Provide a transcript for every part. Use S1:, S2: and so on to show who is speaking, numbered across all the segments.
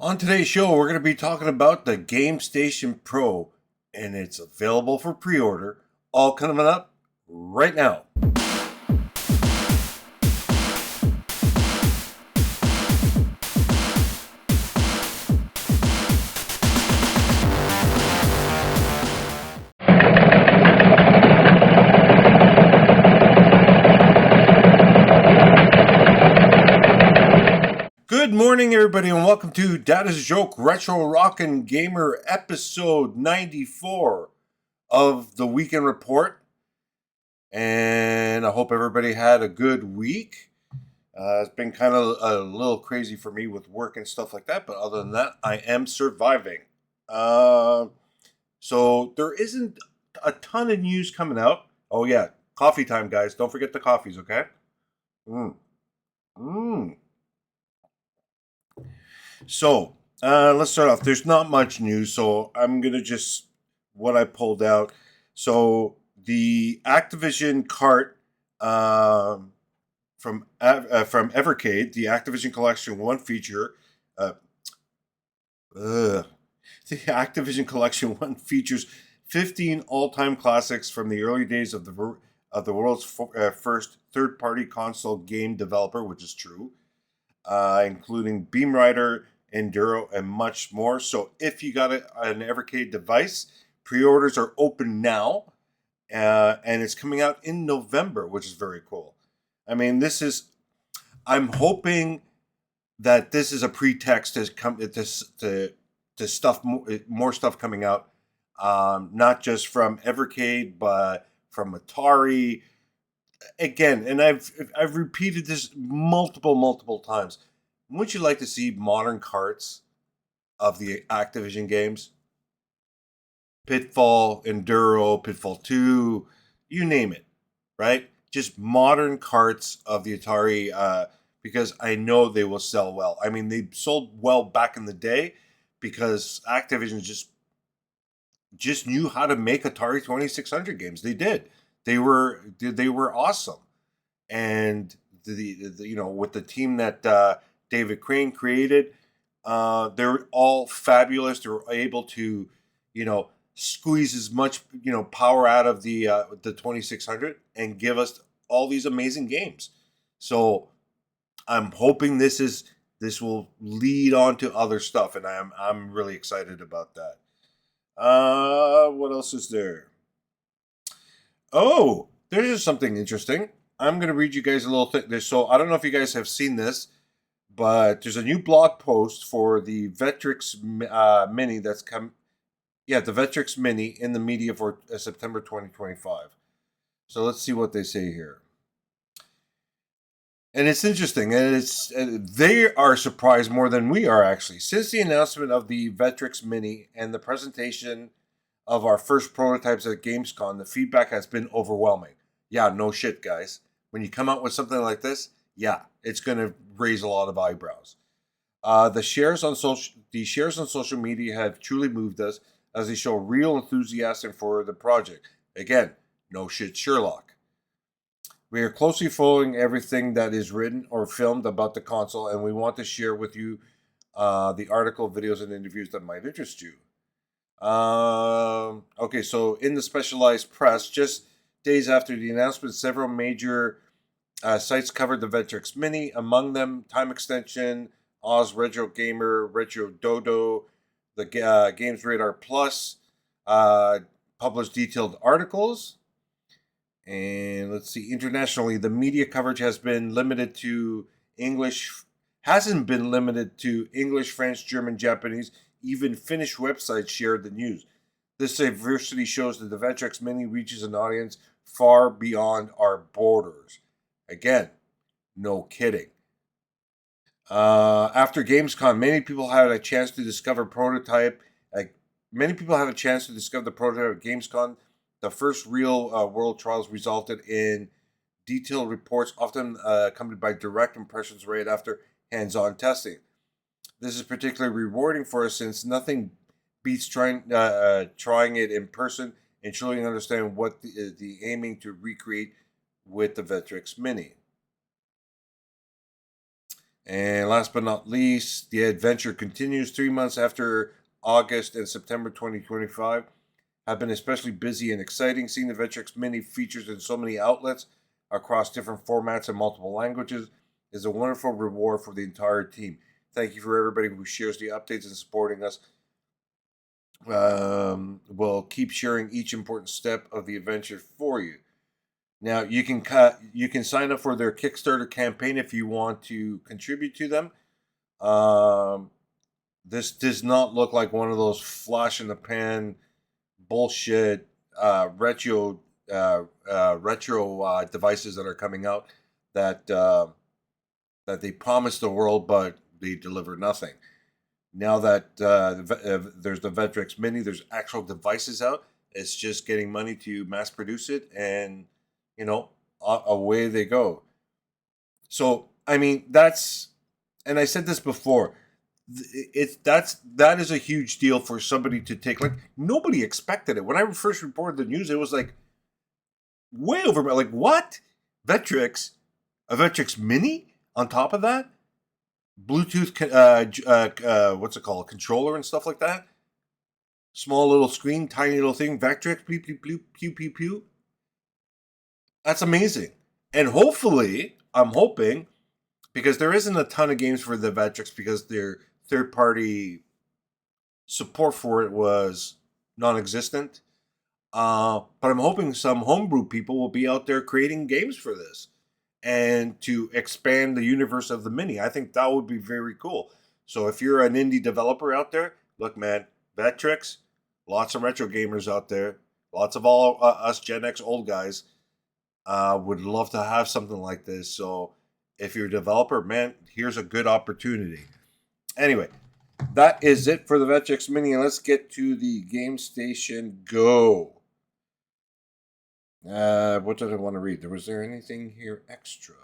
S1: On today's show, we're going to be talking about the GameStation Pro, and it's available for pre-order. All coming up right now. Good morning, everybody, and welcome to Dadisajoke Retro Rockin' Gamer episode 94 of the Weekend Report. And I hope everybody had a good week. It's been kind of a little crazy for me with work and stuff like that, but other than that, I am surviving. So there isn't a ton of news coming out. Oh yeah, coffee time, guys. Don't forget the coffees, okay? So let's start off. There's not much news, so I'm gonna just what I pulled out. So the Activision cart from Evercade, the Activision Collection One feature. The Activision Collection One features 15 all-time classics from the early days of the world's first third-party console game developer, which is true, including Beam Rider, Enduro, and much more. So if you got an Evercade device, pre-orders are open now, and it's coming out in November, which is very cool. I mean, I'm hoping that this is a pretext to stuff more stuff coming out, not just from Evercade, but from Atari. Again, and I've repeated this multiple times. Wouldn't you like to see modern carts of the Activision games? Pitfall, Enduro, Pitfall 2, you name it, right? Just modern carts of the Atari, because I know they will sell well. I mean, they sold well back in the day because Activision just knew how to make Atari 2600 games. They did. They were awesome. And the with the team that David Crane created, they're all fabulous. They were able to, squeeze as much power out of the 2600 and give us all these amazing games. So I'm hoping this will lead on to other stuff, and I'm really excited about that. What else is there? Oh, there's something interesting. I'm going to read you guys a little thing. So I don't know if you guys have seen this, but there's a new blog post for the Vectrex Mini that's come. Yeah, the Vectrex Mini in the media for September 2025. So let's see what they say here. And it's interesting, and they are surprised more than we are actually. Since the announcement of the Vectrex Mini and the presentation of our first prototypes at Gamescom, the feedback has been overwhelming. Yeah, no shit, guys. When you come out with something like this, yeah, it's going to raise a lot of eyebrows. The shares on social media have truly moved us as they show real enthusiasm for the project. Again, no shit, Sherlock. We are closely following everything that is written or filmed about the console, and we want to share with you the article, videos, and interviews that might interest you. Okay, so in the specialized press, just days after the announcement, several major sites covered the Vectrex Mini, among them Time Extension, Oz Retro Gamer, Retro Dodo, the Games Radar Plus, published detailed articles. And let's see, internationally, the media coverage hasn't been limited to English, French, German, Japanese, even Finnish websites shared the news. This diversity shows that the Vectrex Mini reaches an audience far beyond our borders. Again, no kidding. After Gamescom, many people had a chance to discover the prototype at Gamescom. The first real world trials resulted in detailed reports, often accompanied by direct impressions right after hands-on testing. This is particularly rewarding for us since nothing beats trying it in person and truly understand what the aiming to recreate with the Vectrex Mini. And last but not least, the adventure continues 3 months after August and September 2025. Have been especially busy and exciting. Seeing the Vectrex Mini features in so many outlets across different formats and multiple languages is a wonderful reward for the entire team. Thank you for everybody who shares the updates and supporting us. We'll keep sharing each important step of the adventure for you. Now you can sign up for their Kickstarter campaign if you want to contribute to them. This does not look like one of those flash in the pan bullshit retro devices that are coming out that they promise the world but they deliver nothing. Now that there's the Vectrex Mini, there's actual devices out. It's just getting money to mass produce it, and away they go. So I mean, and I said this before. That is a huge deal for somebody to take. Like, nobody expected it when I first reported the news. It was like way over. Like, what? A Vectrex Mini on top of that, Bluetooth, what's it called, a controller and stuff like that. Small little screen, tiny little thing. Vectrex, bleep, bleep, bleep, pew, pew, pew. That's amazing. And hopefully, I'm hoping, because there isn't a ton of games for the Vectrex because their third-party support for it was non-existent. But I'm hoping some homebrew people will be out there creating games for this and to expand the universe of the Mini. I think that would be very cool. So if you're an indie developer out there, look, man, Vectrex, lots of retro gamers out there, lots of all us Gen X old guys would love to have something like this. So if you're a developer, man, here's a good opportunity. Anyway, that is it for the Vectrex Mini. And let's get to the GameStation Go. What did I want to read? Was there anything here extra?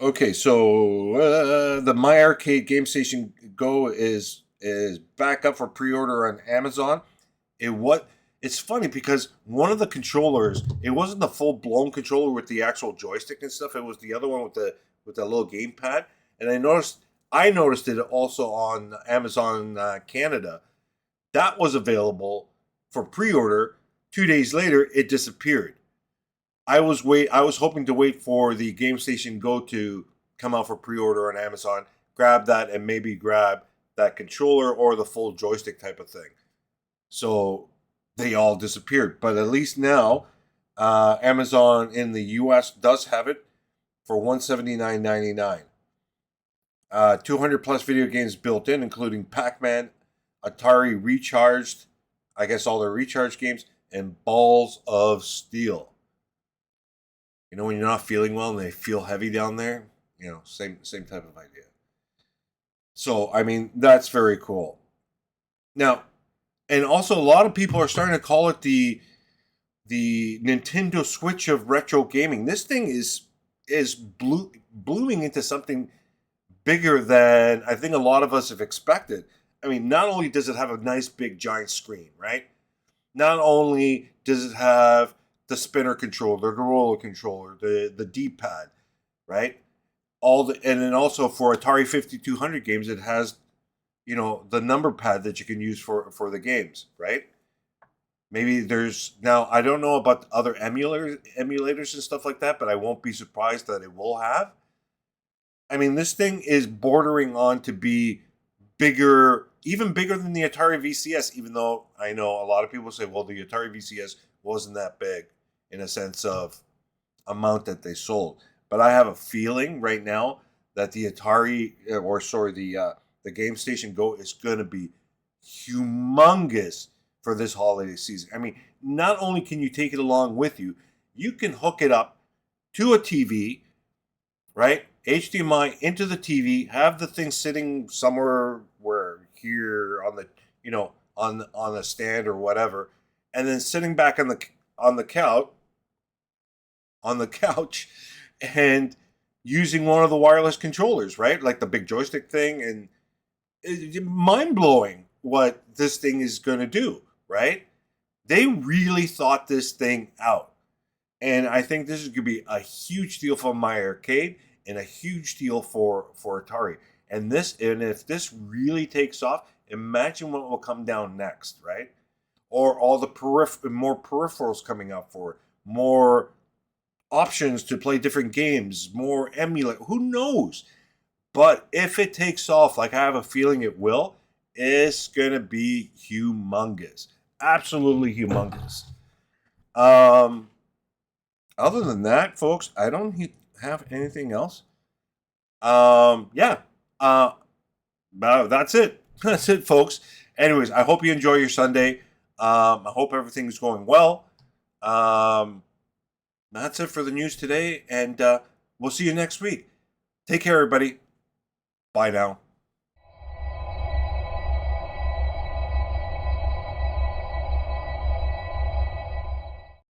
S1: Okay, so the My Arcade GameStation Go is back up for pre-order on Amazon. It's funny because one of the controllers, it wasn't the full-blown controller with the actual joystick and stuff. It was the other one with the little gamepad. And I noticed it also on Amazon Canada. That was available for pre-order. 2 days later, it disappeared. I was hoping to wait for the GameStation Go to come out for pre-order on Amazon, grab that, and maybe grab that controller or the full joystick type of thing. So they all disappeared. But at least now, Amazon in the US does have it for $179.99. 200 plus video games built in, including Pac-Man, Atari Recharged, I guess all their Recharge games, and Balls of Steel. You know, when you're not feeling well and they feel heavy down there, same type of idea. So, I mean, that's very cool. Now, and also a lot of people are starting to call it the Nintendo Switch of retro gaming. This thing is blooming into something bigger than I think a lot of us have expected. I mean, not only does it have a nice big giant screen, right? Not only does it have the spinner controller, the roller controller, the D-pad, right? And then also for Atari 5200 games, it has, the number pad that you can use for the games, right? Maybe now I don't know about other emulators and stuff like that, but I won't be surprised that it will have. I mean, this thing is bordering on to be bigger, even bigger than the Atari VCS, even though I know a lot of people say, well, the Atari VCS wasn't that big in a sense of amount that they sold. But I have a feeling right now that the GameStation Go is going to be humongous for this holiday season. I mean, not only can you take it along with you, you can hook it up to a TV, right? HDMI into the TV, have the thing sitting somewhere where here on the on a stand or whatever, and then sitting back on the couch and using one of the wireless controllers, right? Like the big joystick thing, and it's mind-blowing what this thing is going to do, right? They really thought this thing out. And I think this is going to be a huge deal for my arcade and a huge deal for Atari. And if this really takes off, imagine what will come down next, right? Or all the more peripherals coming out for it, more options to play different games, more emulate. Who knows? But if it takes off, like I have a feeling it will, it's gonna be humongous, absolutely humongous. Um, Other than that, folks, I don't have anything else. Yeah. Uh, that's it. That's it, folks. Anyways, I hope you enjoy your Sunday. I hope everything's going well. Um, that's it for the news today, and we'll see you next week. Take care, everybody. Bye now.